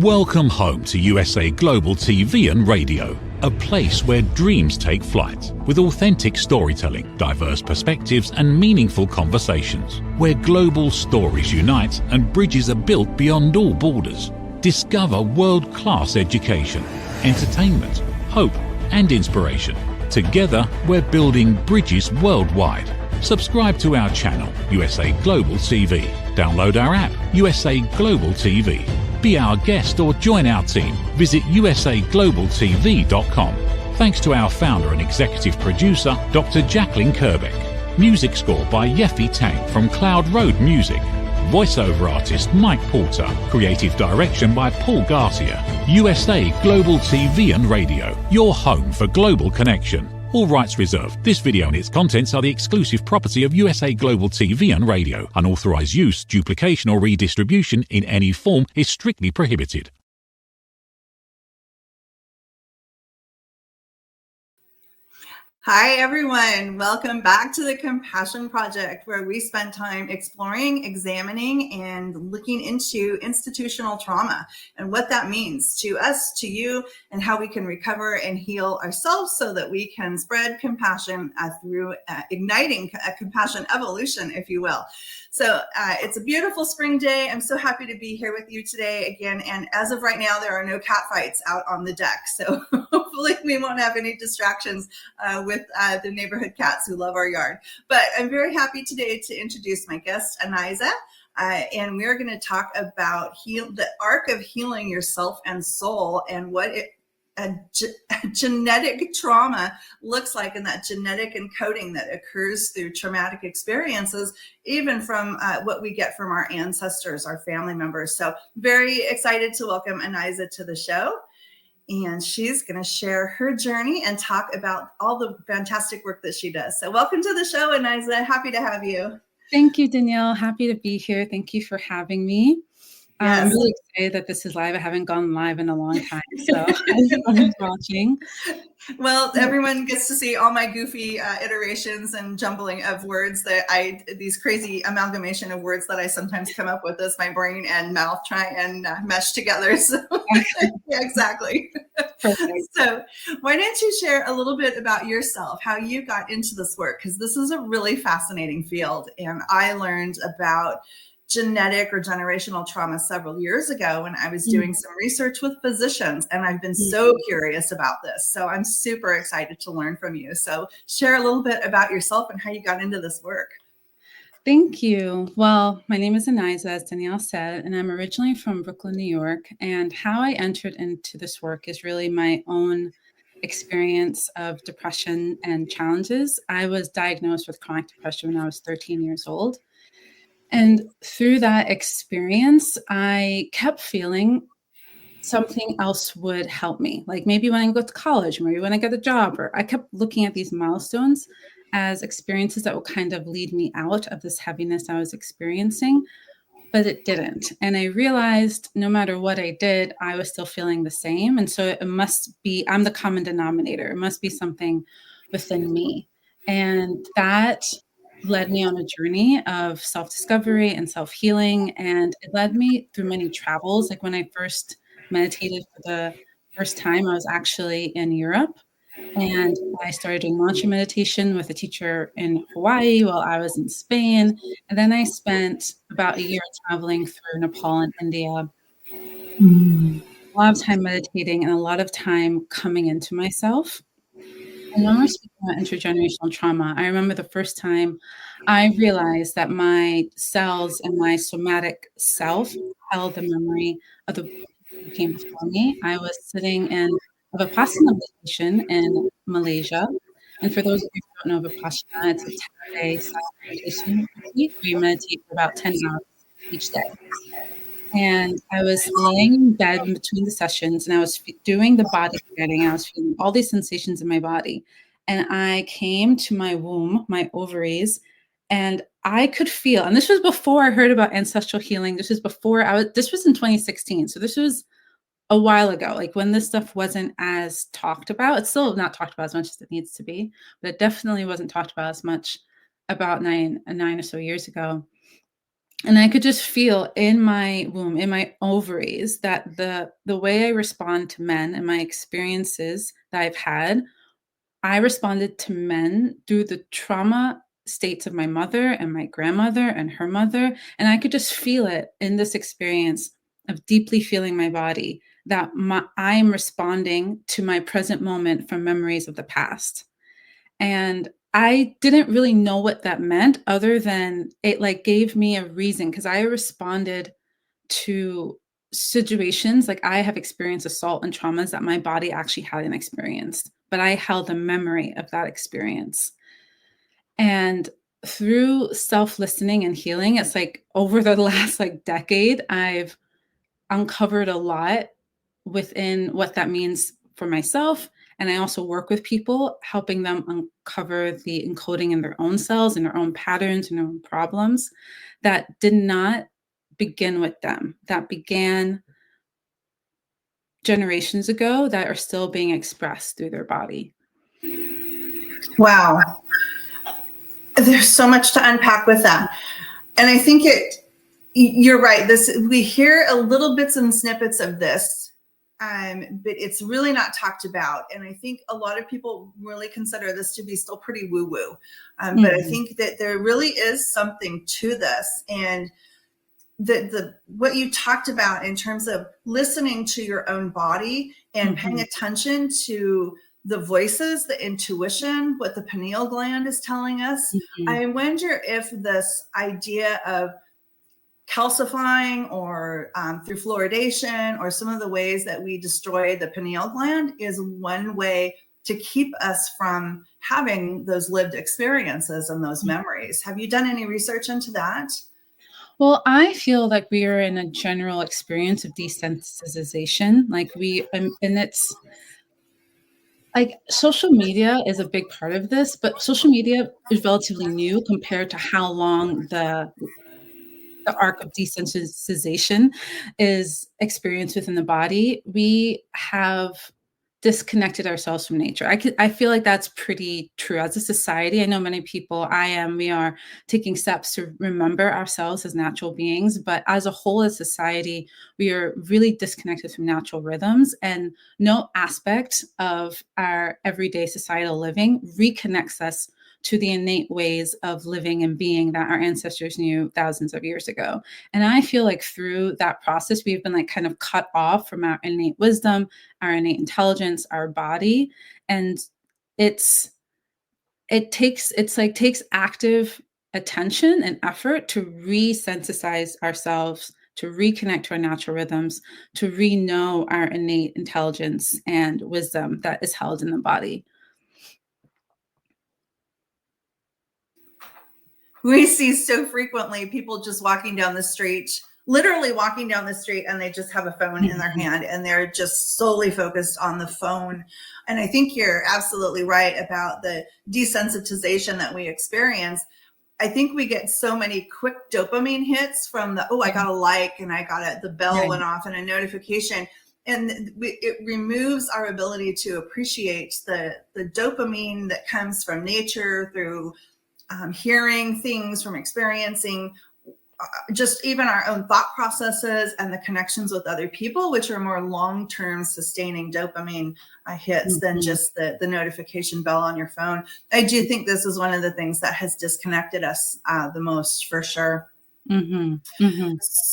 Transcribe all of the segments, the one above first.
Welcome home to USA Global TV and Radio, a place where dreams take flight, with authentic storytelling, diverse perspectives and meaningful conversations, where global stories unite and bridges are built beyond all borders. Discover world-class education, entertainment, hope and inspiration. Together, we're building bridges worldwide. Subscribe to our channel, USA Global TV. Download our app, USA Global TV. Be our guest or join our team. Visit usaglobaltv.com. Thanks to our founder and executive producer, Dr. Jacqueline Kerbeck. Music score by Yeffy Tang from Cloud Road Music. Voiceover artist Mike Porter. Creative direction by Paul Garcia. USA Global TV and Radio, your home for global connection. All rights reserved. This video and its contents are the exclusive property of USA Global TV and Radio. Unauthorized use, duplication or redistribution in any form is strictly prohibited. Hi, everyone. Welcome back to the Compassion Project, where we spend time exploring, examining, and looking into institutional trauma and what that means to us, to you, and how we can recover and heal ourselves so that we can spread compassion through igniting a compassion evolution, if you will. So it's a beautiful spring day. I'm so happy to be here with you today again. And as of right now, there are no cat fights out on the deck. So hopefully we won't have any distractions with the neighborhood cats who love our yard. But I'm very happy today to introduce my guest, Aniza. And we're going to talk about the arc of healing yourself and soul and what genetic trauma looks like, and that genetic encoding that occurs through traumatic experiences, even from what we get from our ancestors, our family members. So very excited to welcome Aniza to the show. And she's going to share her journey and talk about all the fantastic work that she does. So welcome to the show, Aniza. Happy to have you. Thank you, Danielle. Happy to be here. Thank you for having me. Yes. I'm really excited that this is live. I haven't gone live in a long time, so everyone's watching. Well, everyone gets to see all my goofy iterations and jumbling of words these crazy amalgamation of words that I sometimes come up with as my brain and mouth try and mesh together. So, yeah, exactly. Perfect. So why don't you share a little bit about yourself, how you got into this work? Because this is a really fascinating field. And I learned about genetic or generational trauma several years ago when I was doing some research with physicians, and I've been so curious about this. So I'm super excited to learn from you. So share a little bit about yourself and how you got into this work. Thank you. Well, my name is Aniza, as Danielle said, and I'm originally from Brooklyn, New York. And how I entered into this work is really my own experience of depression and challenges. I was diagnosed with chronic depression when I was 13 years old. And through that experience, I kept feeling something else would help me. Like maybe when I go to college, maybe when I get a job, or I kept looking at these milestones as experiences that would kind of lead me out of this heaviness I was experiencing, but it didn't. And I realized no matter what I did, I was still feeling the same. And so it must be, I'm the common denominator. It must be something within me. And that led me on a journey of self-discovery and self-healing. And it led me through many travels. Like when I first meditated for the first time, I was actually in Europe. And I started doing mantra meditation with a teacher in Hawaii while I was in Spain. And then I spent about a year traveling through Nepal and India. A lot of time meditating and a lot of time coming into myself. And when we're speaking about intergenerational trauma, I remember the first time I realized that my cells and my somatic self held the memory of the people who came before me. I was sitting in a Vipassana meditation in Malaysia. And for those of you who don't know Vipassana, it's a 10-day silent meditation retreat where you meditate for about 10 hours each day. And I was laying in bed in between the sessions, and I was doing the body scanning. I was feeling all these sensations in my body. And I came to my womb, my ovaries, and I could feel, and this was before I heard about ancestral healing. This was before this was in 2016. So this was a while ago, like when this stuff wasn't as talked about. It's still not talked about as much as it needs to be, but it definitely wasn't talked about as much about nine or so years ago. And I could just feel in my womb, in my ovaries, that the way I respond to men and my experiences that I've had, I responded to men through the trauma states of my mother and my grandmother and her mother. And I could just feel it in this experience of deeply feeling my body, that I am responding to my present moment from memories of the past. And I didn't really know what that meant, other than it like gave me a reason, because I responded to situations, like I have experienced assault and traumas that my body actually hadn't experienced, but I held a memory of that experience. And through self-listening and healing, it's like over the last like decade, I've uncovered a lot within what that means for myself. And I also work with people, helping them uncover the encoding in their own cells and their own patterns and their own problems that did not begin with them, that began generations ago, that are still being expressed through their body. Wow. There's so much to unpack with that. And I think you're right. We hear a little bits and snippets of this, but it's really not talked about. And I think a lot of people really consider this to be still pretty woo-woo. But I think that there really is something to this. And what you talked about in terms of listening to your own body and paying attention to the voices, the intuition, what the pineal gland is telling us. I wonder if this idea of calcifying or through fluoridation or some of the ways that we destroy the pineal gland is one way to keep us from having those lived experiences and those memories. Have you done any research into that? Well, I feel like we are in a general experience of desensitization. And it's like social media is a big part of this, but social media is relatively new compared to how long the arc of desensitization is experienced within the body. We have disconnected ourselves from nature. I feel like that's pretty true. As a society, I know many people, we are taking steps to remember ourselves as natural beings, but as a whole, as society, we are really disconnected from natural rhythms, and no aspect of our everyday societal living reconnects us to the innate ways of living and being that our ancestors knew thousands of years ago. And I feel like through that process, we've been like kind of cut off from our innate wisdom, our innate intelligence, our body. And it takes active attention and effort to resensitize ourselves, to reconnect to our natural rhythms, to re-know our innate intelligence and wisdom that is held in the body. We see so frequently people just walking down the street, literally walking down the street, and they just have a phone in their hand and they're just solely focused on the phone. And I think you're absolutely right about the desensitization that we experience. I think we get so many quick dopamine hits from I got a like, and I got the bell went off and a notification. And it removes our ability to appreciate the dopamine that comes from nature through hearing things, from experiencing just even our own thought processes and the connections with other people, which are more long-term sustaining dopamine hits than just the notification bell on your phone. I do think this is one of the things that has disconnected us the most, for sure.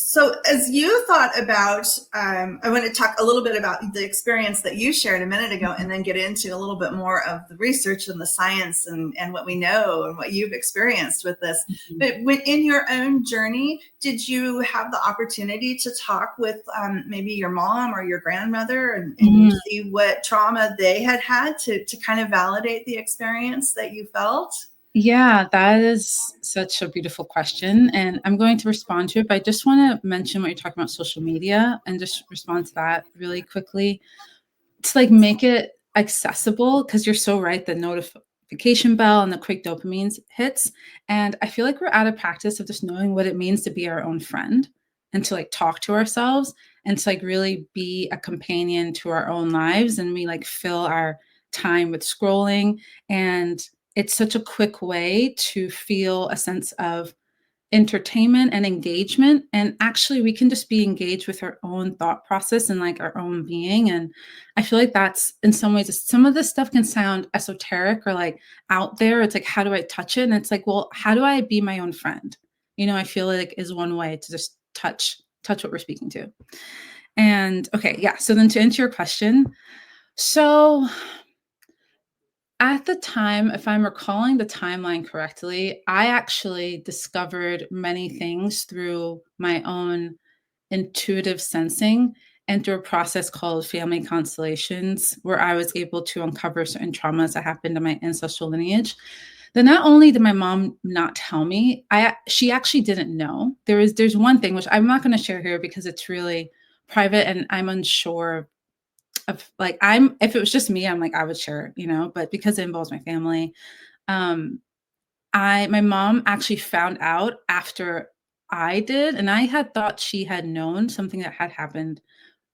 So as you thought about, I want to talk a little bit about the experience that you shared a minute ago, and then get into a little bit more of the research and the science and what we know and what you've experienced with this. But in your own journey, did you have the opportunity to talk with maybe your mom or your grandmother and see what trauma they had to kind of validate the experience that you felt? Yeah, that is such a beautiful question. And I'm going to respond to it, but I just want to mention what you're talking about social media, and just respond to that really quickly. To like make it accessible, because you're so right, the notification bell and the quick dopamine hits. And I feel like we're out of practice of just knowing what it means to be our own friend, and to like talk to ourselves, and to like really be a companion to our own lives. And we like fill our time with scrolling, and it's such a quick way to feel a sense of entertainment and engagement. And actually, we can just be engaged with our own thought process and like our own being. And I feel like that's in some ways, some of this stuff can sound esoteric or like out there. It's like, how do I touch it? And it's like, well, how do I be my own friend? I feel like is one way to just touch what we're speaking to. And okay, yeah. So then to answer your question, so at the time, if I'm recalling the timeline correctly, I actually discovered many things through my own intuitive sensing and through a process called family constellations, where I was able to uncover certain traumas that happened in my ancestral lineage. Then not only did my mom not tell me, she actually didn't know. There's one thing which I'm not going to share here because it's really private and I'm unsure of like if it was just me, I'm like I would share, but because it involves my family, my mom actually found out after I did, and I had thought she had known something that had happened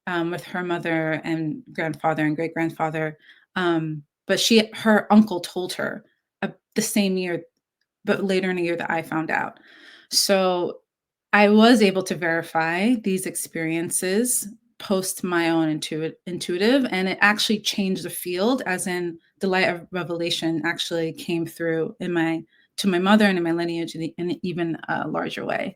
with her mother and grandfather and great grandfather, but her uncle told her the same year, but later in the year that I found out. So I was able to verify these experiences post my own intuitive, and it actually changed the field, as in the light of revelation actually came through to my mother and in my lineage in an even larger way.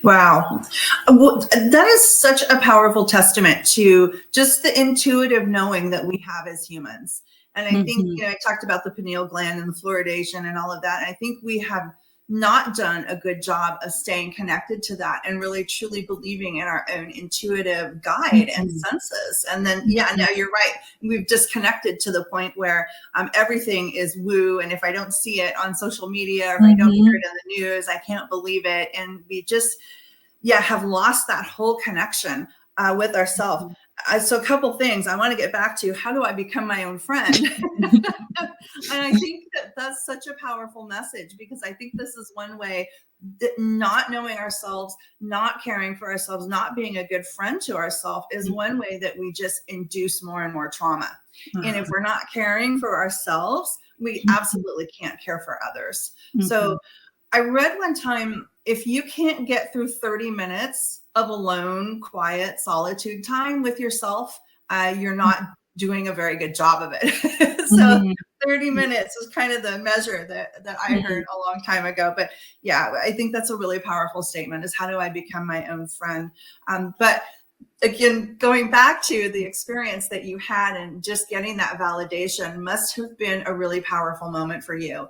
Wow. Well, that is such a powerful testament to just the intuitive knowing that we have as humans. And I think, I talked about the pineal gland and the fluoridation and all of that. And I think we have not done a good job of staying connected to that and really truly believing in our own intuitive guide and senses. And then, no, you're right. We've disconnected to the point where everything is woo. And if I don't see it on social media, or if I don't hear it in the news, I can't believe it. And we just, have lost that whole connection with ourselves. So a couple things I want to get back to. How do I become my own friend? And I think that's such a powerful message, because I think this is one way that not knowing ourselves, not caring for ourselves, not being a good friend to ourselves is one way that we just induce more and more trauma. And if we're not caring for ourselves, we absolutely can't care for others. So I read one time, if you can't get through 30 minutes of alone, quiet, solitude time with yourself, you're not doing a very good job of it. So 30 minutes is kind of the measure that I heard a long time ago. But I think that's a really powerful statement, is how do I become my own friend? But again, going back to the experience that you had and just getting that validation must have been a really powerful moment for you.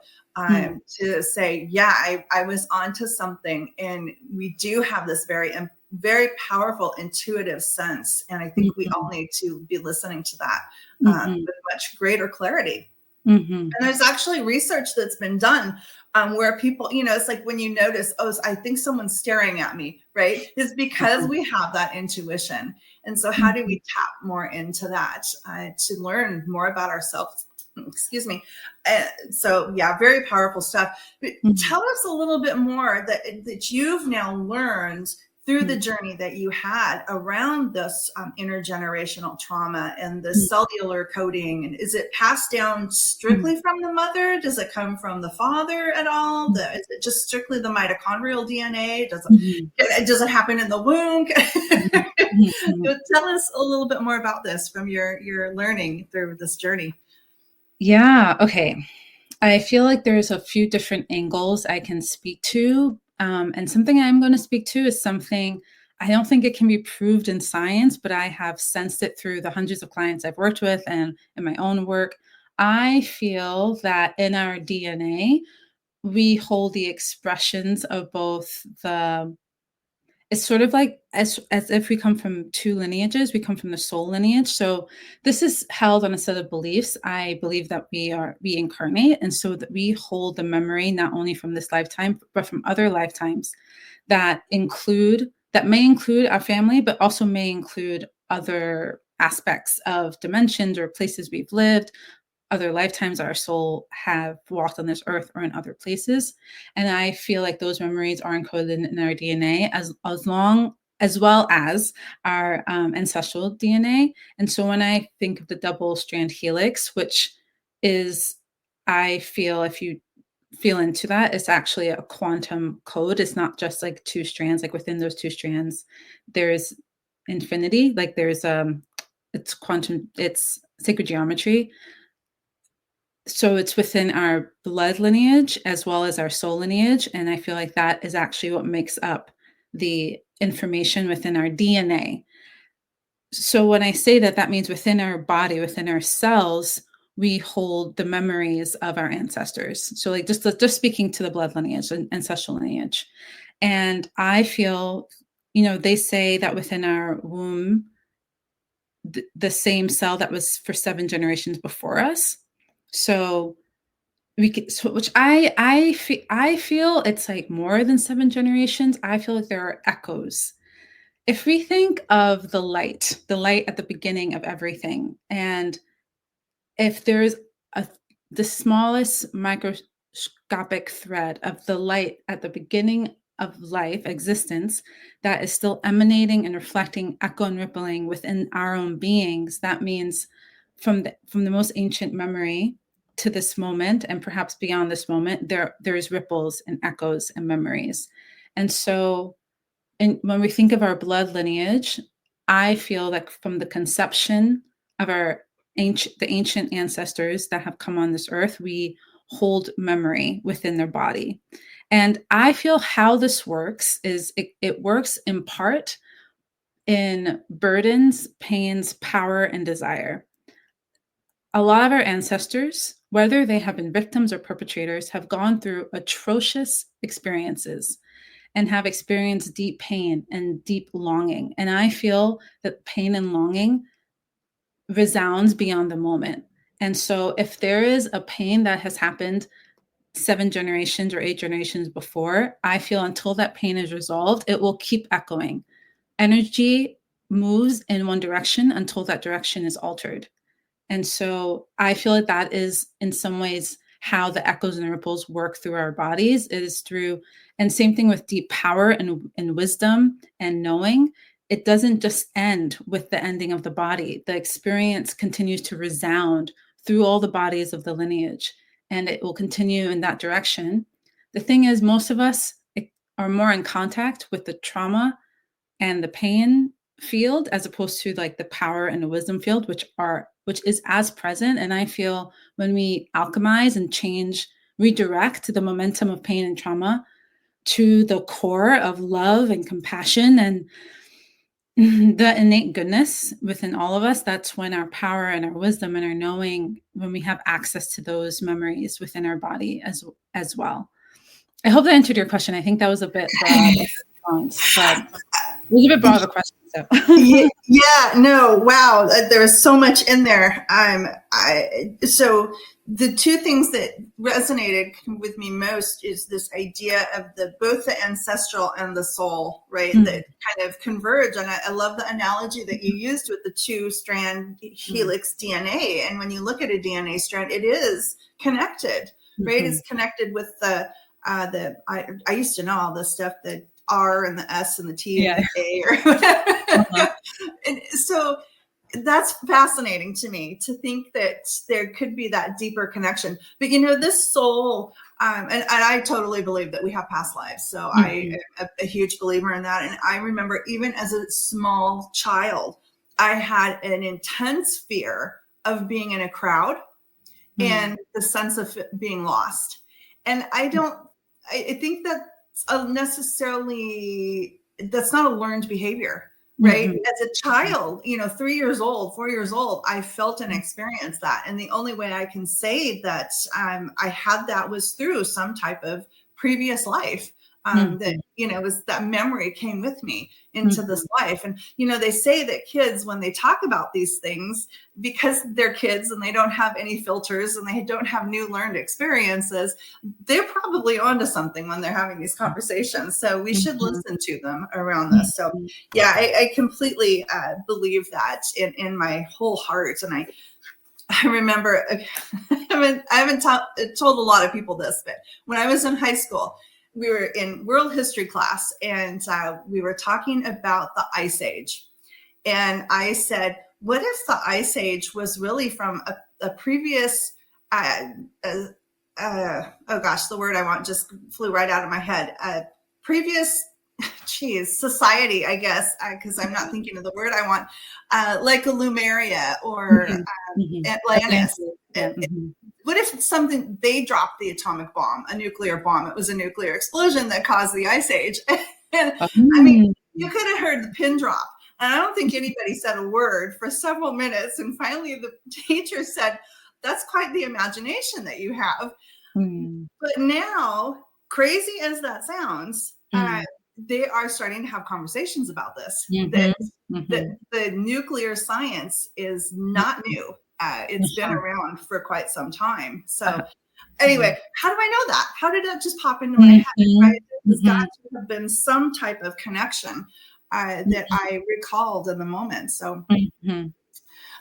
To say, I was onto something, and we do have this very, very powerful intuitive sense. And I think we all need to be listening to that with much greater clarity. And there's actually research that's been done where people, it's like when you notice, I think someone's staring at me, right? It's because we have that intuition. And so how do we tap more into that to learn more about ourselves? Excuse me. So very powerful stuff. But tell us a little bit more that you've now learned through the journey that you had around this intergenerational trauma and the cellular coding. And is it passed down strictly from the mother? Does it come from the father at all? Is it just strictly the mitochondrial DNA? Does it happen in the womb? Tell us a little bit more about this from your learning through this journey. Yeah. Okay. I feel like there's a few different angles I can speak to. And something I'm going to speak to is something I don't think it can be proved in science, but I have sensed it through the hundreds of clients I've worked with and in my own work. I feel that in our DNA, we hold the expressions of both it's sort of like as if we come from two lineages. We come from the soul lineage. So this is held on a set of beliefs. I believe that we incarnate, and so that we hold the memory not only from this lifetime, but from other lifetimes that may include our family, but also may include other aspects of dimensions or places we've lived, other lifetimes our soul have walked on this earth or in other places. And I feel like those memories are encoded in our DNA as well as our ancestral DNA. And so when I think of the double strand helix, which is, I feel if you feel into that, it's actually a quantum code. It's not just like two strands. Like within those two strands, there's infinity. Like there's it's quantum. It's sacred geometry. So it's within our blood lineage as well as our soul lineage, and I feel like that is actually what makes up the information within our DNA. So when I say that, that means within our body, within our cells, we hold the memories of our ancestors. So like just speaking to the blood lineage and ancestral lineage. And I feel, they say that within our womb, the same cell that was for 7 generations before us. So which I feel it's like more than 7 generations. I feel like there are echoes. If we think of the light at the beginning of everything, and if there's the smallest microscopic thread of the light at the beginning of life existence that is still emanating and reflecting, echo and rippling within our own beings, that means from the most ancient memory to this moment, and perhaps beyond this moment, there's ripples and echoes and memories. And so when we think of our blood lineage, I feel like from the conception of the ancient ancestors that have come on this earth, we hold memory within their body. And I feel how this works is it works in part in burdens, pains, power, and desire. A lot of our ancestors, whether they have been victims or perpetrators, have gone through atrocious experiences and have experienced deep pain and deep longing. And I feel that pain and longing resounds beyond the moment. And so if there is a pain that has happened 7 generations or 8 generations before, I feel until that pain is resolved, it will keep echoing. Energy moves in one direction until that direction is altered. And so I feel like that is in some ways how the echoes and the ripples work through our bodies. It is through, and same thing with deep power and wisdom and knowing. It doesn't just end with the ending of the body. The experience continues to resound through all the bodies of the lineage, and it will continue in that direction. The thing is, most of us are more in contact with the trauma and the pain field as opposed to like the power and the wisdom field, which is as present. And I feel when we alchemize and change, redirect the momentum of pain and trauma to the core of love and compassion and the innate goodness within all of us, that's when our power and our wisdom and our knowing, when we have access to those memories within our body as well. I hope that answered your question. I think that was a bit broad, but it was a bit broad of a question. So. Yeah, no, wow. There's so much in there. So the two things that resonated with me most is this idea of both the ancestral and the soul, right? Mm-hmm. That kind of converge. And I love the analogy that you used with the 2-strand helix DNA. And when you look at a DNA strand, it is connected, right? It's connected with I used to know all this stuff, the R and the S and the T and the A or whatever. And so that's fascinating to me to think that there could be that deeper connection. But this soul, and I totally believe that we have past lives. So I am a huge believer in that. And I remember even as a small child, I had an intense fear of being in a crowd and the sense of being lost. And I think that that's not a learned behavior, right? As a child, 3 years old, 4 years old, I felt and experienced that. And the only way I can say that I had that was through some type of previous life that, was that memory came with me into this life. And, they say that kids, when they talk about these things, because they're kids and they don't have any filters and they don't have new learned experiences, they're probably onto something when they're having these conversations. So we should listen to them around this. So yeah, I completely believe that in my whole heart. And I remember, I haven't told a lot of people this, but when I was in high school, we were in world history class and we were talking about the Ice Age. And I said, what if the Ice Age was really from a previous oh gosh, the word I want just flew right out of my head. Previous, society, I guess, because I'm not thinking of the word I want, like a Lumeria or Atlantis. Yeah. What if something, they dropped the atomic bomb, a nuclear bomb? It was a nuclear explosion that caused the ice age. And I mean, you could have heard the pin drop. And I don't think anybody said a word for several minutes. And finally, the teacher said, "That's quite the imagination that you have." But now, crazy as that sounds, they are starting to have conversations about this. That the nuclear science is not new. It's been around for quite some time. So anyway, how do I know that? How did that just pop into my head? Right? There's got to have been some type of connection that I recalled in the moment. So,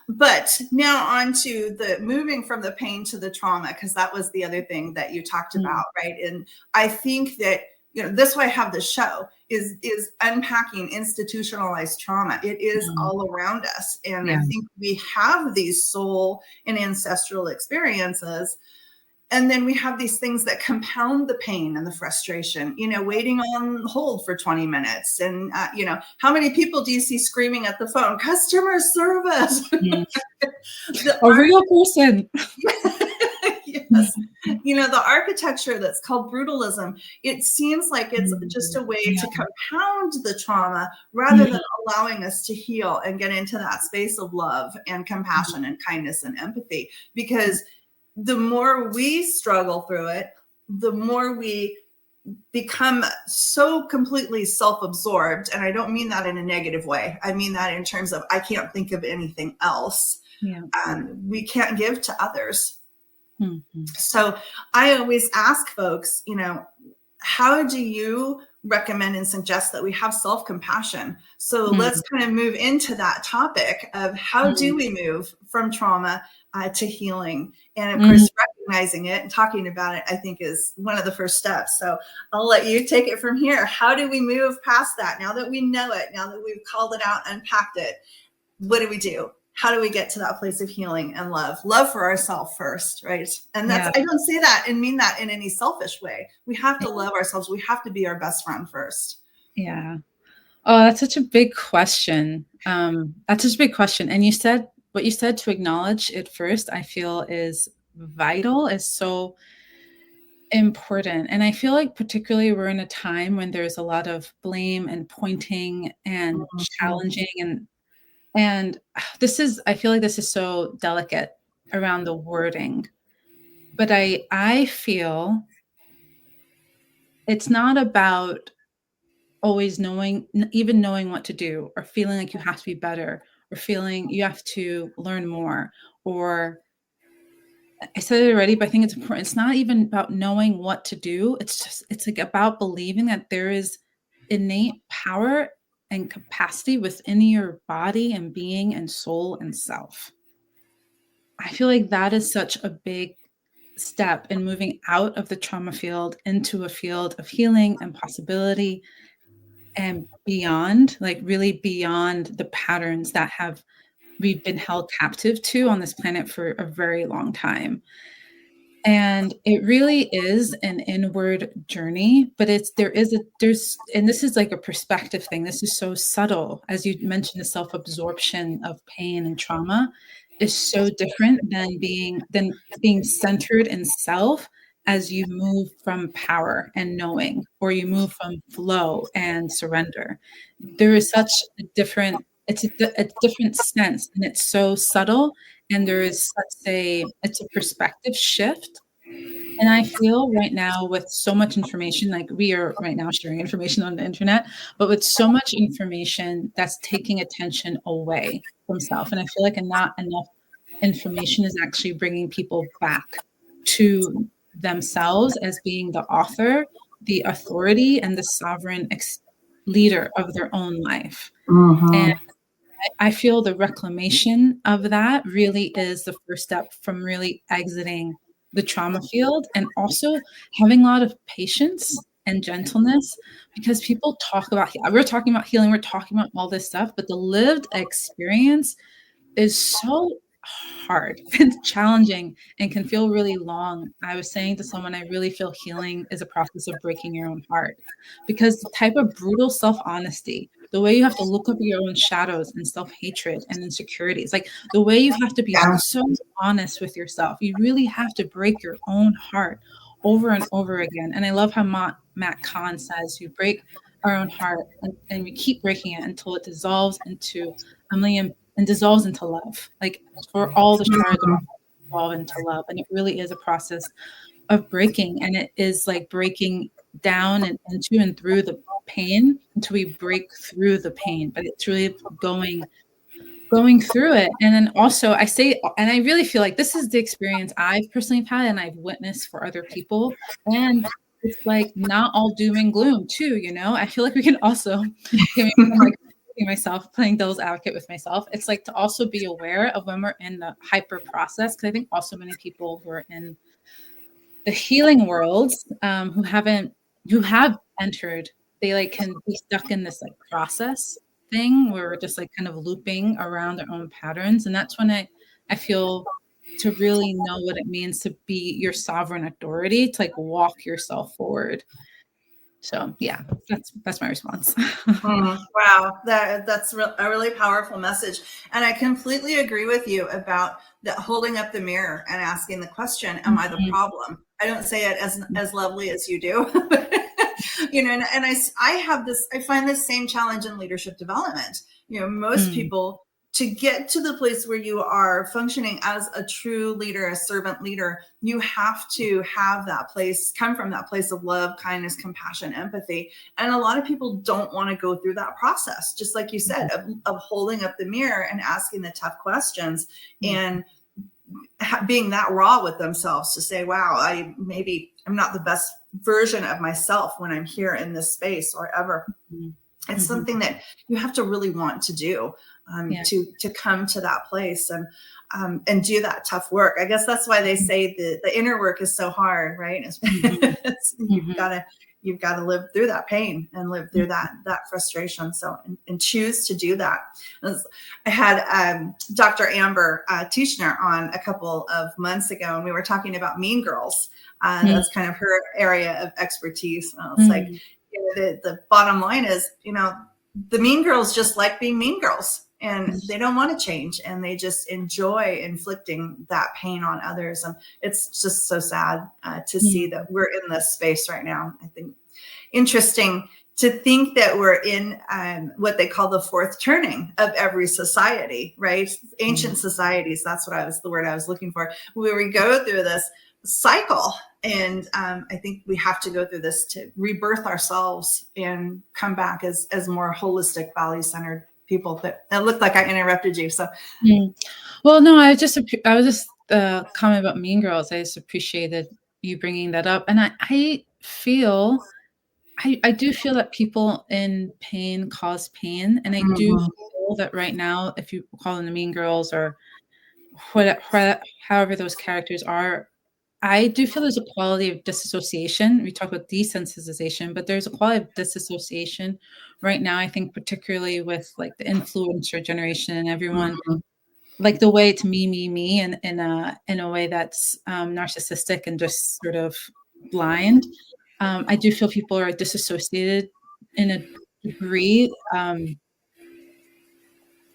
but now on to the moving from the pain to the trauma, because that was the other thing that you talked about, right? And I think that, that's why I have the show is unpacking institutionalized trauma. It is all around us. And I think we have these soul and ancestral experiences. And then we have these things that compound the pain and the frustration, waiting on hold for 20 minutes. And, how many people do you see screaming at the phone? Customer service. A real person. Yes. The architecture that's called brutalism, it seems like it's just a way to compound the trauma rather than allowing us to heal and get into that space of love and compassion and kindness and empathy. Because the more we struggle through it, the more we become so completely self-absorbed. And I don't mean that in a negative way. I mean that in terms of, I can't think of anything else. We can't give to others. So I always ask folks, how do you recommend and suggest that we have self-compassion? So let's kind of move into that topic of how do we move from trauma to healing? And of course, recognizing it and talking about it, I think, is one of the first steps. So I'll let you take it from here. How do we move past that? Now that we know it, now that we've called it out, unpacked it, what do we do? How do we get to that place of healing and love for ourselves first, right? And that's, I don't say that and mean that in any selfish way. We have to love ourselves. We have to be our best friend first. Yeah. Oh, that's such a big question. And what you said to acknowledge it first, I feel is vital, is so important. And I feel like particularly we're in a time when there's a lot of blame and pointing and challenging and I feel like this is so delicate around the wording, but I feel it's not about always knowing what to do, or feeling like you have to be better, or feeling you have to learn more, or I said it already, but I think it's important. It's not even about knowing what to do. It's like about believing that there is innate power and capacity within your body and being and soul and self. I feel like that is such a big step in moving out of the trauma field into a field of healing and possibility and beyond, like really beyond the patterns that we've been held captive to on this planet for a very long time. And it really is an inward journey, but and this is like a perspective thing. This is so subtle. As you mentioned, the self-absorption of pain and trauma is so different than being centered in self as you move from power and knowing, or you move from flow and surrender. There is such a different, it's a different sense, and it's so subtle. And there is it's a perspective shift. And I feel right now, with so much information, like we are right now sharing information on the internet, but with so much information that's taking attention away from self. And I feel like not enough information is actually bringing people back to themselves as being the author, the authority, and the sovereign leader of their own life. And I feel the reclamation of that really is the first step from really exiting the trauma field, and also having a lot of patience and gentleness, because people we're talking about healing, we're talking about all this stuff, but the lived experience is so hard and challenging and can feel really long. I was saying to someone, I really feel healing is a process of breaking your own heart, because the type of brutal self-honesty, the way you have to look up your own shadows and self-hatred and insecurities, like the way you have to be Yeah. so honest with yourself, you really have to break your own heart over and over again. And I love how Matt Kahn says, you break our own heart and we keep breaking it until it dissolves into a million and dissolves into love, like for all the shards dissolve into love. And it really is a process of breaking, and it is like breaking down and into and through the pain until we break through the pain. But it's really going through it. And then also I say, and I really feel like this is the experience I've personally had and I've witnessed for other people. And it's like not all doom and gloom too, you know. I feel like we can also myself playing devil's advocate with myself. It's like to also be aware of when we're in the hyper process, because I think also many people who are in the healing world who have entered, they like can be stuck in this like process thing where we're just like kind of looping around our own patterns. And that's when I feel to really know what it means to be your sovereign authority, to like walk yourself forward. So yeah, that's my response. Wow, that's a really powerful message, and I completely agree with you about that, holding up the mirror and asking the question, "Am I the problem?" I don't say it as lovely as you do, you know. And I have this. I find this same challenge in leadership development. You know, most people, to get to the place where you are functioning as a true leader, a servant leader, you have to have that place, come from that place of love, kindness, compassion, empathy. And a lot of people don't want to go through that process, just like you said, of holding up the mirror and asking the tough questions and being that raw with themselves to say, wow, I'm not the best version of myself when I'm here in this space or ever. It's something that you have to really want to do. To come to that place and do that tough work. I guess that's why they say the inner work is so hard, right? You've got to live through that pain and live through that frustration. So and choose to do that. I had Dr. Amber Teichner on a couple of months ago, and we were talking about Mean Girls. That's kind of her area of expertise. It's like, you know, the bottom line is, you know, the mean girls just like being mean girls. And they don't want to change, and they just enjoy inflicting that pain on others. And it's just so sad to see that we're in this space right now. I think interesting to think that we're in what they call the fourth turning of every society, right? Ancient societies, that's the word I was looking for, where we go through this cycle. And I think we have to go through this to rebirth ourselves and come back as more holistic, value-centered people. But it looked like I interrupted you. So, well, no, I was just comment about Mean Girls. I just appreciated you bringing that up, and I do feel that people in pain cause pain, and I do feel that right now, if you call them the Mean Girls or however those characters are, I do feel there's a quality of disassociation. We talk about desensitization, but there's a quality of disassociation right now. I think particularly with like the influencer generation and everyone, like the way it's me, and in a way that's narcissistic and just sort of blind. I do feel people are disassociated in a degree.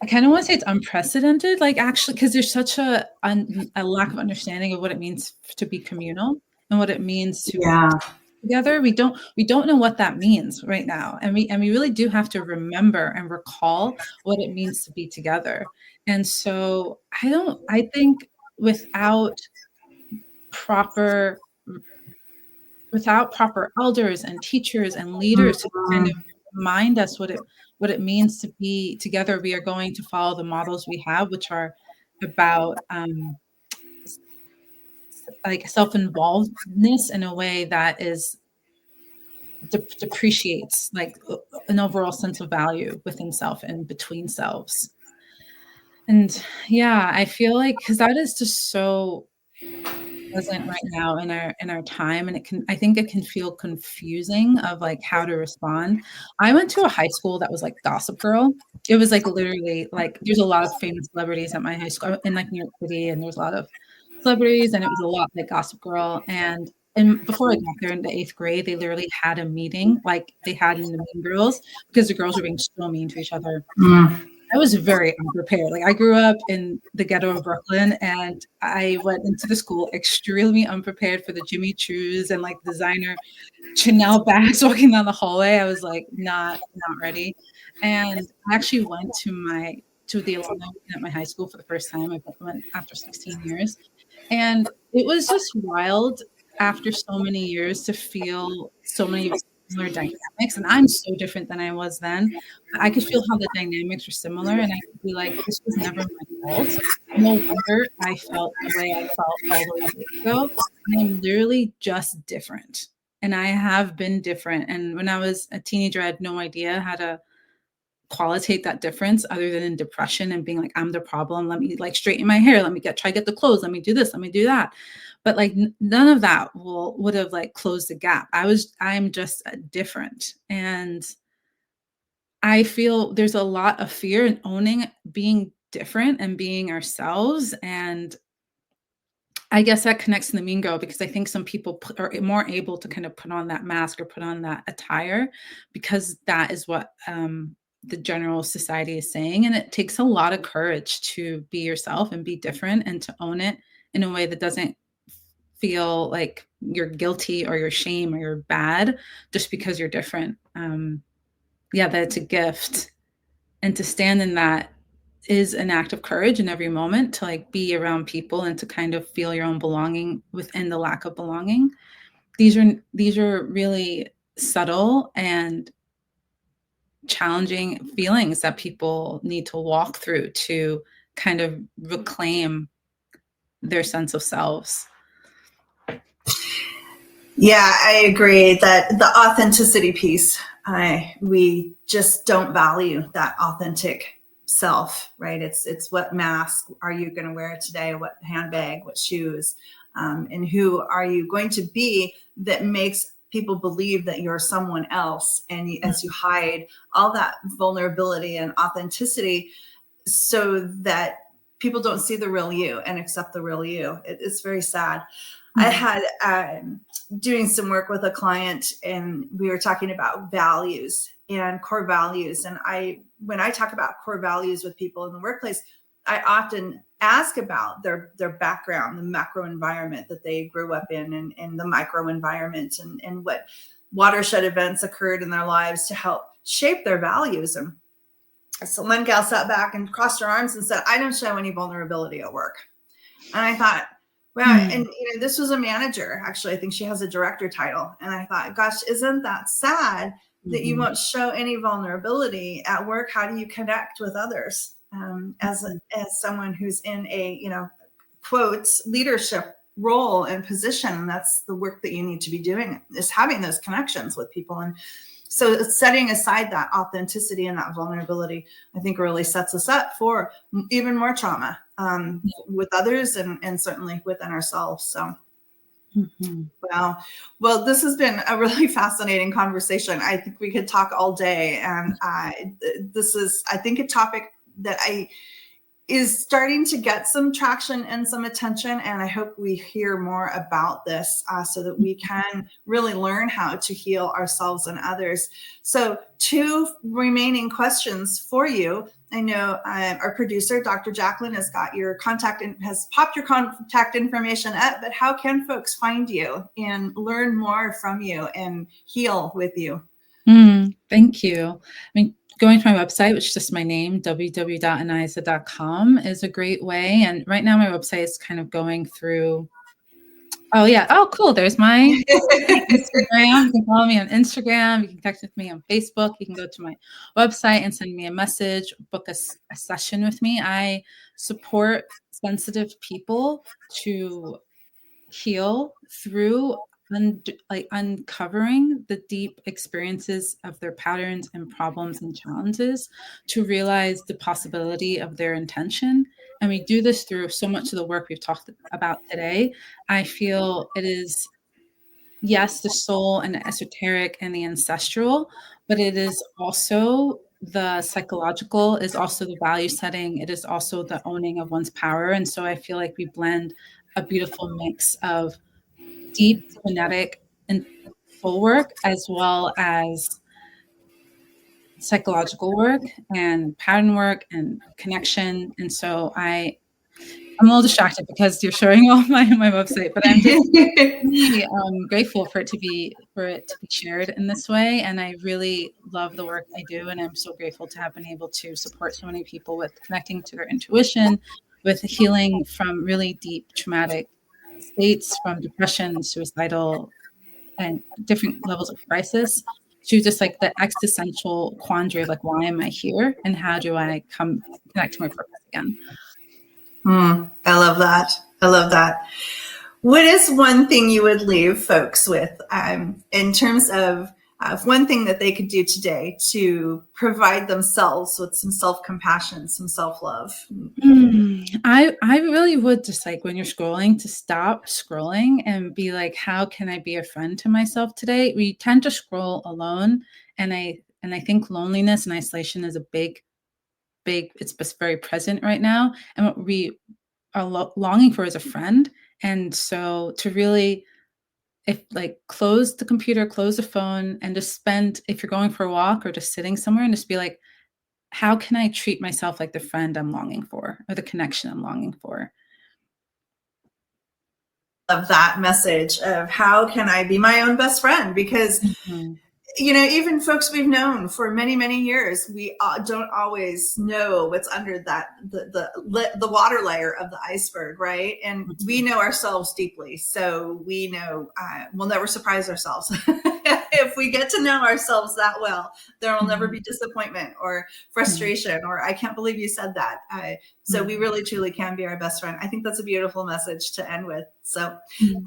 I kind of want to say it's unprecedented, like actually, because there's such a lack of understanding of what it means to be communal and what it means to work together. We don't know what that means right now, and we really do have to remember and recall what it means to be together. And so I think without proper elders and teachers and leaders to kind of remind us what it means to be together, we are going to follow the models we have, which are about like self-involvedness in a way that is depreciates like an overall sense of value within self and between selves. And yeah, I feel like because that is just so present right now in our time, and I think it can feel confusing of like how to respond. I went to a high school that was like Gossip Girl. It was like literally like there's a lot of famous celebrities at my high school in like New York City, and there's a lot of celebrities, and it was a lot like Gossip Girl. And before I got there in the 8th grade, they literally had a meeting like they had in the Mean Girls because the girls were being so mean to each other. I was very unprepared. Like I grew up in the ghetto of Brooklyn, and I went into the school extremely unprepared for the Jimmy Choos and like designer Chanel bags walking down the hallway. I was like not ready. And I actually went to the alumni meeting at my high school for the first time. I went after 16 years. And it was just wild after so many years to feel so many similar dynamics. And I'm so different than I was then. I could feel how the dynamics were similar, and I could be like, this was never my fault. No wonder I felt the way I felt all those years ago. I'm literally just different. And I have been different. And when I was a teenager, I had no idea how to qualitate that difference other than in depression and being like, I'm the problem. Let me like straighten my hair. Let me try to get the clothes. Let me do this. Let me do that. But like none of that would have like closed the gap. I'm just different. And I feel there's a lot of fear in owning being different and being ourselves. And I guess that connects to the Mean Girl, because I think some people are more able to kind of put on that mask or put on that attire because that is what the general society is saying. And it takes a lot of courage to be yourself and be different and to own it in a way that doesn't feel like you're guilty or you're shame or you're bad just because you're different. That it's a gift. And to stand in that is an act of courage in every moment, to like be around people and to kind of feel your own belonging within the lack of belonging. These are really subtle and challenging feelings that people need to walk through to kind of reclaim their sense of selves. Yeah, I agree that the authenticity piece, we just don't value that authentic self, right? It's what mask are you going to wear today? What handbag, what shoes, and who are you going to be that makes people believe that you're someone else? And as you hide all that vulnerability and authenticity so that people don't see the real you and accept the real you. It's very sad. I had doing some work with a client, and we were talking about values and core values. And when I talk about core values with people in the workplace, I often ask about their background, the macro environment that they grew up in, and the micro environment, and what watershed events occurred in their lives to help shape their values. And so one gal sat back and crossed her arms and said, I don't show any vulnerability at work. And I thought, wow. And this was a manager. Actually, I think she has a director title. And I thought, gosh, isn't that sad that you won't show any vulnerability at work? How do you connect with others as someone who's in a, quotes, leadership role and position? And that's the work that you need to be doing, is having those connections with people. And so setting aside that authenticity and that vulnerability, I think really sets us up for even more trauma with others and certainly within ourselves. So, wow. Well, this has been a really fascinating conversation. I think we could talk all day. And this is, I think, a topic that is starting to get some traction and some attention. And I hope we hear more about this so that we can really learn how to heal ourselves and others. So 2 remaining questions for you. I know our producer, Dr. Jacqueline, has got your contact and has popped your contact information up, but how can folks find you and learn more from you and heal with you? Thank you. Going to my website, which is just my name, www.aniza.com, is a great way. And right now my website is kind of going through, cool. There's my Instagram. You can follow me on Instagram. You can connect with me on Facebook. You can go to my website and send me a message, book a session with me. I support sensitive people to heal through uncovering the deep experiences of their patterns and problems and challenges, to realize the possibility of their intention and we do this through so much of the work we've talked about today, I feel it is, yes, the soul and the esoteric and the ancestral, but it is also the psychological, is also the value setting. It is also the owning of one's power. And so I feel like we blend a beautiful mix of deep genetic and soul work, as well as psychological work and pattern work and connection. And so I'm a little distracted because you're showing off my website, but I'm just really grateful for it to be shared in this way. And I really love the work I do, and I'm so grateful to have been able to support so many people with connecting to their intuition, with healing from really deep traumatic states, from depression, suicidal, and different levels of crisis, to just like the existential quandary of like, why am I here, and how do I come connect to my purpose again? I love that. I love that. What is one thing you would leave folks with in terms of one thing that they could do today to provide themselves with some self-compassion, some self-love? I really would just, like, when you're scrolling, to stop scrolling and be like, how can I be a friend to myself today? We tend to scroll alone, and I think loneliness and isolation is a big, it's just very present right now. And what we are longing for is a friend. And so to really, close the computer, close the phone, and just spend, if you're going for a walk or just sitting somewhere, and just be like, how can I treat myself like the friend I'm longing for, or the connection I'm longing for? Of that message of how can I be my own best friend? Because even folks we've known for many, many years, we don't always know what's under that the water layer of the iceberg, right? And we know ourselves deeply, so we know we'll never surprise ourselves. If we get to know ourselves that well, there will never be disappointment or frustration or I can't believe you said that. So we really truly can be our best friend. I think that's a beautiful message to end with. So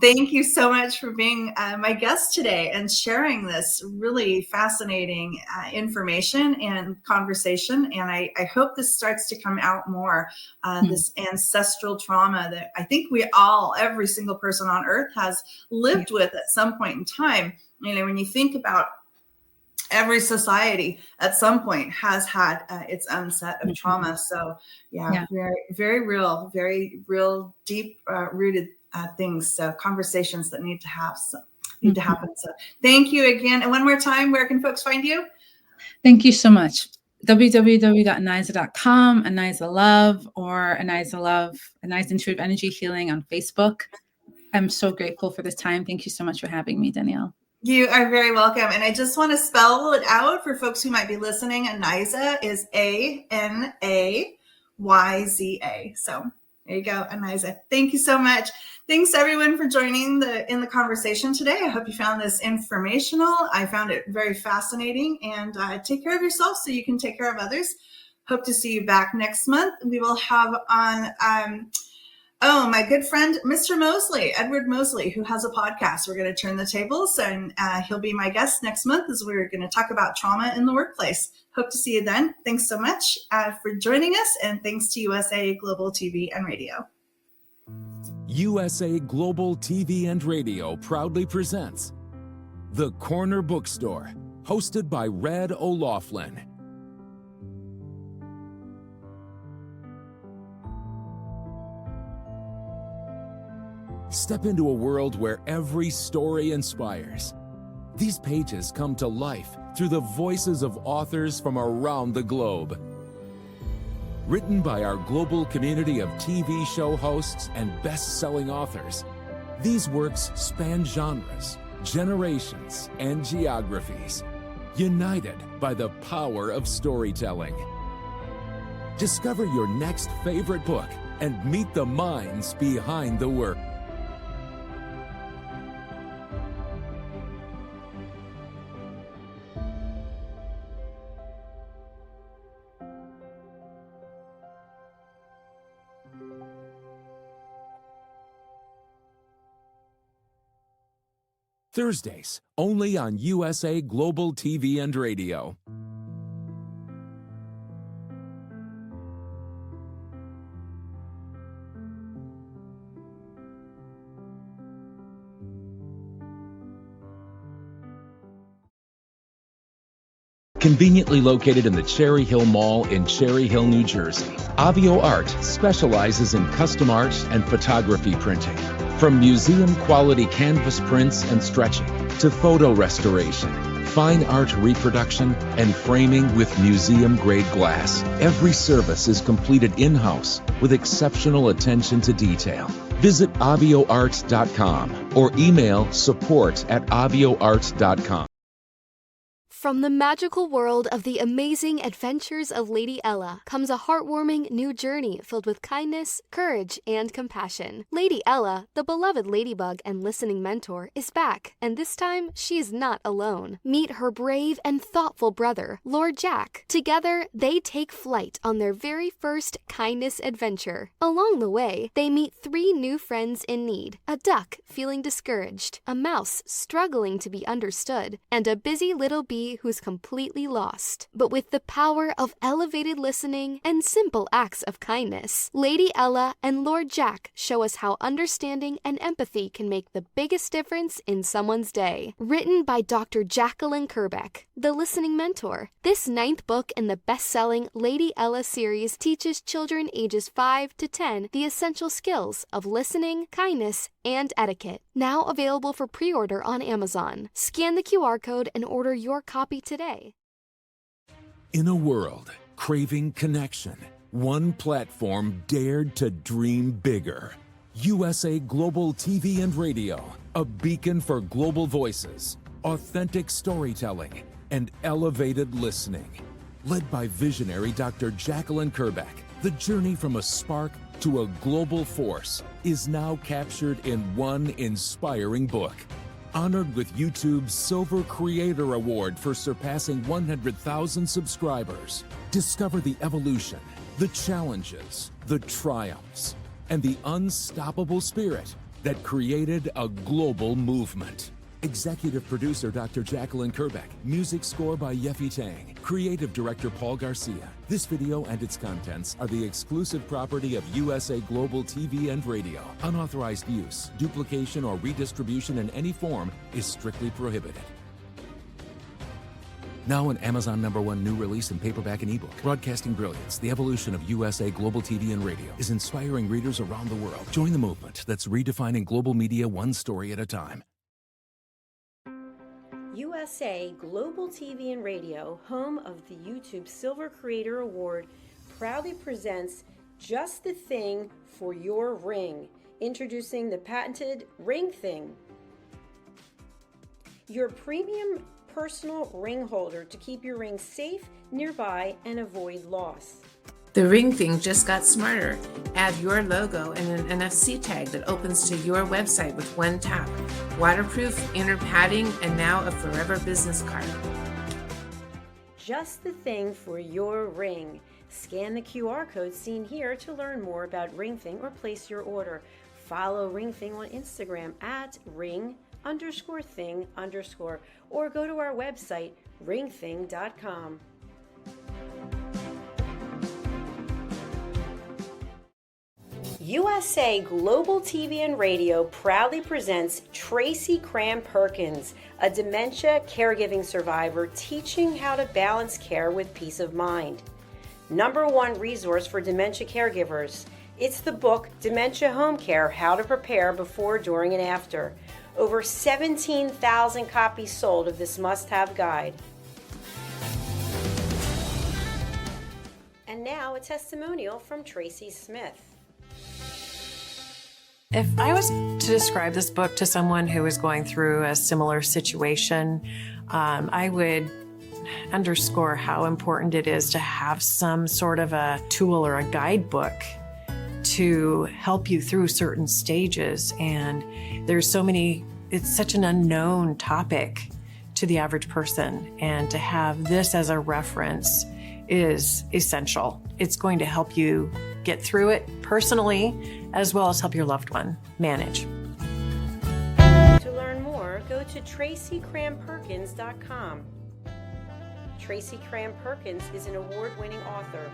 thank you so much for being my guest today and sharing this really fascinating information and conversation. And I hope this starts to come out more, this ancestral trauma that I think every single person on earth has lived with at some point in time. When you think about every society at some point has had its own set of trauma. So very, very real, deep rooted things. So conversations that need to happen. So thank you again. And one more time, where can folks find you? Thank you so much. www.aniza.com, Aniza Love, or Aniza Love, Aniza Intuitive Energy Healing on Facebook. I'm so grateful for this time. Thank you so much for having me, Danielle. You are very welcome. And I just want to spell it out for folks who might be listening. Aniza is Anayza. So there you go, Aniza. Thank you so much. Thanks everyone for joining in the conversation today. I hope you found this informational. I found it very fascinating. And take care of yourself so you can take care of others. Hope to see you back next month. We will have on my good friend, Mr. Mosley, Edward Mosley, who has a podcast. We're going to turn the tables, and he'll be my guest next month as we're going to talk about trauma in the workplace. Hope to see you then. Thanks so much for joining us, and thanks to USA Global TV and Radio. USA Global TV and Radio proudly presents The Corner Bookstore, hosted by Red O'Loughlin. Step into a world where every story inspires. These pages come to life through the voices of authors from around the globe. Written by our global community of TV show hosts and best-selling authors, these works span genres, generations, and geographies, united by the power of storytelling. Discover your next favorite book and meet the minds behind the work. Thursdays, only on USA Global TV and Radio. Conveniently located in the Cherry Hill Mall in Cherry Hill, New Jersey, Avio Art specializes in custom art and photography printing. From museum-quality canvas prints and stretching to photo restoration, fine art reproduction, and framing with museum-grade glass, every service is completed in-house with exceptional attention to detail. Visit avioart.com or email support@avioart.com. From the magical world of the amazing adventures of Lady Ella comes a heartwarming new journey filled with kindness, courage, and compassion. Lady Ella, the beloved ladybug and listening mentor, is back, and this time she is not alone. Meet her brave and thoughtful brother, Lord Jack. Together, they take flight on their very first kindness adventure. Along the way, they meet 3 new friends in need: a duck feeling discouraged, a mouse struggling to be understood, and a busy little bee who's completely lost. But with the power of elevated listening and simple acts of kindness, Lady Ella and Lord Jack show us how understanding and empathy can make the biggest difference in someone's day. Written by Dr. Jacqueline Kerbeck, the listening mentor, this 9th book in the best-selling Lady Ella series teaches children ages 5 to 10 the essential skills of listening, kindness, and etiquette. Now available for pre-order on Amazon. Scan the QR code and order your copy today. In a world craving connection, one platform dared to dream bigger. USA Global TV and Radio, a beacon for global voices, authentic storytelling, and elevated listening. Led by visionary Dr. Jacqueline Kerbeck, the journey from a spark to a global force is now captured in one inspiring book. Honored with YouTube's Silver Creator Award for surpassing 100,000 subscribers. Discover the evolution, the challenges, the triumphs, and the unstoppable spirit that created a global movement. Executive producer Dr. Jacqueline Kerbeck. Music score by Yeffy Tang. Creative director Paul Garcia. This video and its contents are the exclusive property of USA Global TV and Radio. Unauthorized use, duplication, or redistribution in any form is strictly prohibited. Now an Amazon #1 new release in paperback and ebook. Broadcasting Brilliance, the evolution of USA Global TV and Radio, is inspiring readers around the world. Join the movement that's redefining global media one story at a time. USA Global TV and Radio, home of the YouTube Silver Creator Award, proudly presents Just the Thing for Your Ring, introducing the patented Ring Thing. Your premium personal ring holder to keep your ring safe, nearby, and avoid loss. The Ring Thing just got smarter. Add your logo and an NFC tag that opens to your website with one tap. Waterproof, inner padding, and now a forever business card. Just the thing for your ring. Scan the QR code seen here to learn more about Ring Thing or place your order. Follow Ring Thing on Instagram at ring_thing_ or go to our website ringthing.com. USA Global TV and Radio proudly presents Tracy Cram Perkins, a dementia caregiving survivor teaching how to balance care with peace of mind. #1 resource for dementia caregivers. It's the book Dementia Home Care: How to Prepare Before, During, and After. Over 17,000 copies sold of this must-have guide. And now a testimonial from Tracy Smith. If I was to describe this book to someone who is going through a similar situation, I would underscore how important it is to have some sort of a tool or a guidebook to help you through certain stages. And there's so many, it's such an unknown topic to the average person. And to have this as a reference is essential. It's going to help you get through it personally, as well as help your loved one manage. To learn more, go to TracyCramPerkins.com. Tracy Cram Perkins is an award-winning author.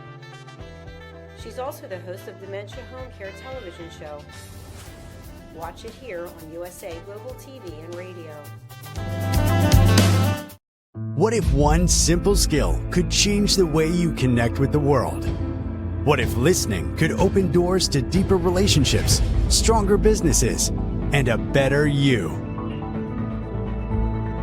She's also the host of Dementia Home Care television show. Watch it here on USA Global TV and Radio. What if one simple skill could change the way you connect with the world? What if listening could open doors to deeper relationships, stronger businesses, and a better you?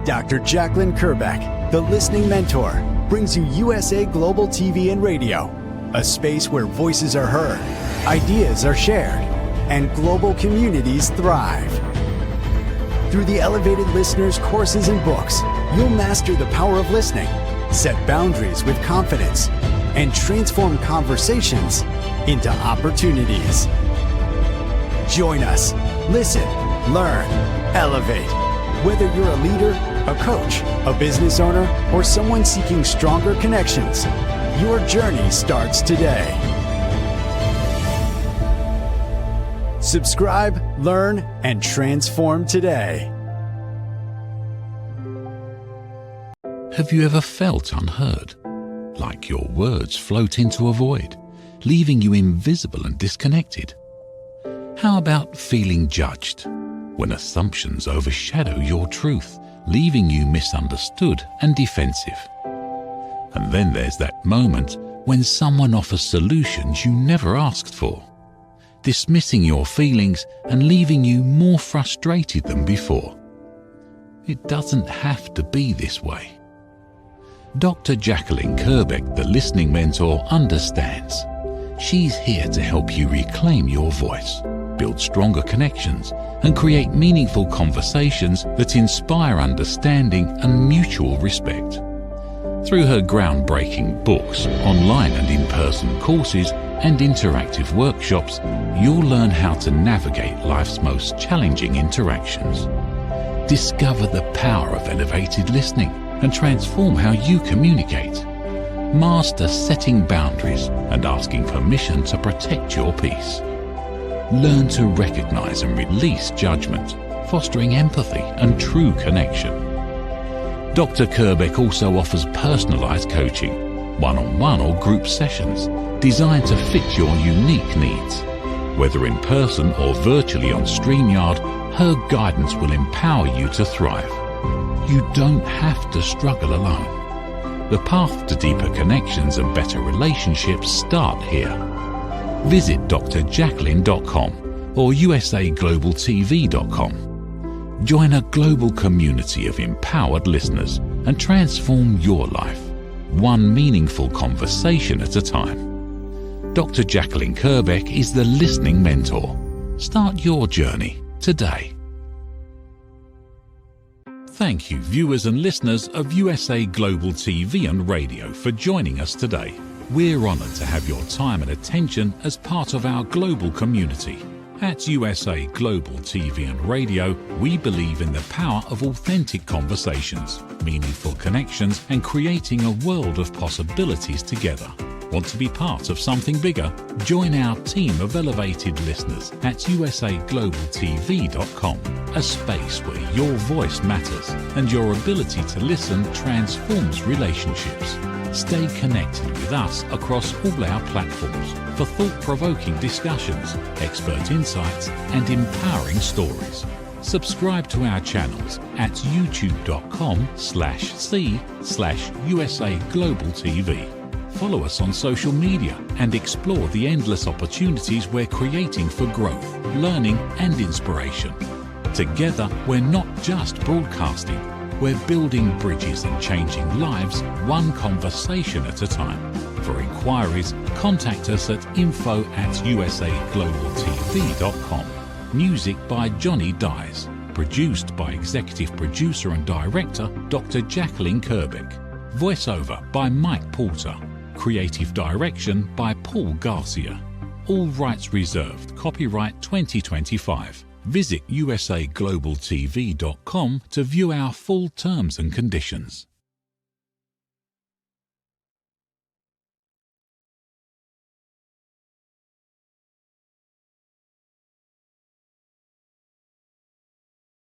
Dr. Jacqueline Kerbeck, the Listening Mentor, brings you USA Global TV and Radio, a space where voices are heard, ideas are shared, and global communities thrive. Through the Elevated Listeners courses and books, you'll master the power of listening, set boundaries with confidence, and transform conversations into opportunities. Join us. Listen, learn, elevate. Whether you're a leader, a coach, a business owner, or someone seeking stronger connections, your journey starts today. Subscribe, learn, and transform today. Have you ever felt unheard? Like your words float into a void, leaving you invisible and disconnected? How about feeling judged, when assumptions overshadow your truth, leaving you misunderstood and defensive? And then there's that moment when someone offers solutions you never asked for, dismissing your feelings and leaving you more frustrated than before. It doesn't have to be this way. Dr. Jacqueline Kerbeck, the Listening Mentor, understands. She's here to help you reclaim your voice, build stronger connections, and create meaningful conversations that inspire understanding and mutual respect. Through her groundbreaking books, online and in-person courses, and interactive workshops, you'll learn how to navigate life's most challenging interactions. Discover the power of elevated listening and transform how you communicate. Master setting boundaries and asking permission to protect your peace. Learn to recognize and release judgment, fostering empathy and true connection. Dr. Kerbeck also offers personalized coaching, one-on-one or group sessions designed to fit your unique needs. Whether in person or virtually on StreamYard, her guidance will empower you to thrive. You don't have to struggle alone. The path to deeper connections and better relationships start here. Visit drjacqueline.com or usaglobaltv.com. Join a global community of empowered listeners and transform your life, one meaningful conversation at a time. Dr. Jacqueline Kerbeck is the Listening Mentor. Start your journey today. Thank you, viewers and listeners of USA Global TV and Radio, for joining us today. We're honored to have your time and attention as part of our global community. At USA Global TV and Radio, we believe in the power of authentic conversations, meaningful connections, and creating a world of possibilities together. Want to be part of something bigger? Join our team of elevated listeners at usaglobaltv.com, a space where your voice matters and your ability to listen transforms relationships. Stay connected with us across all our platforms for thought-provoking discussions, expert insights, and empowering stories. Subscribe to our channels at youtube.com/c/USAGlobalTV. Follow us on social media and explore the endless opportunities we're creating for growth, learning, and inspiration. Together, we're not just broadcasting, we're building bridges and changing lives one conversation at a time. For inquiries, contact us at info@usaglobaltv.com. Music by Johnny Dies. Produced by Executive Producer and Director Dr. Jacqueline Kerbeck. Voiceover by Mike Porter. Creative Direction by Paul Garcia. All rights reserved. Copyright 2025. Visit usaglobaltv.com to view our full terms and conditions.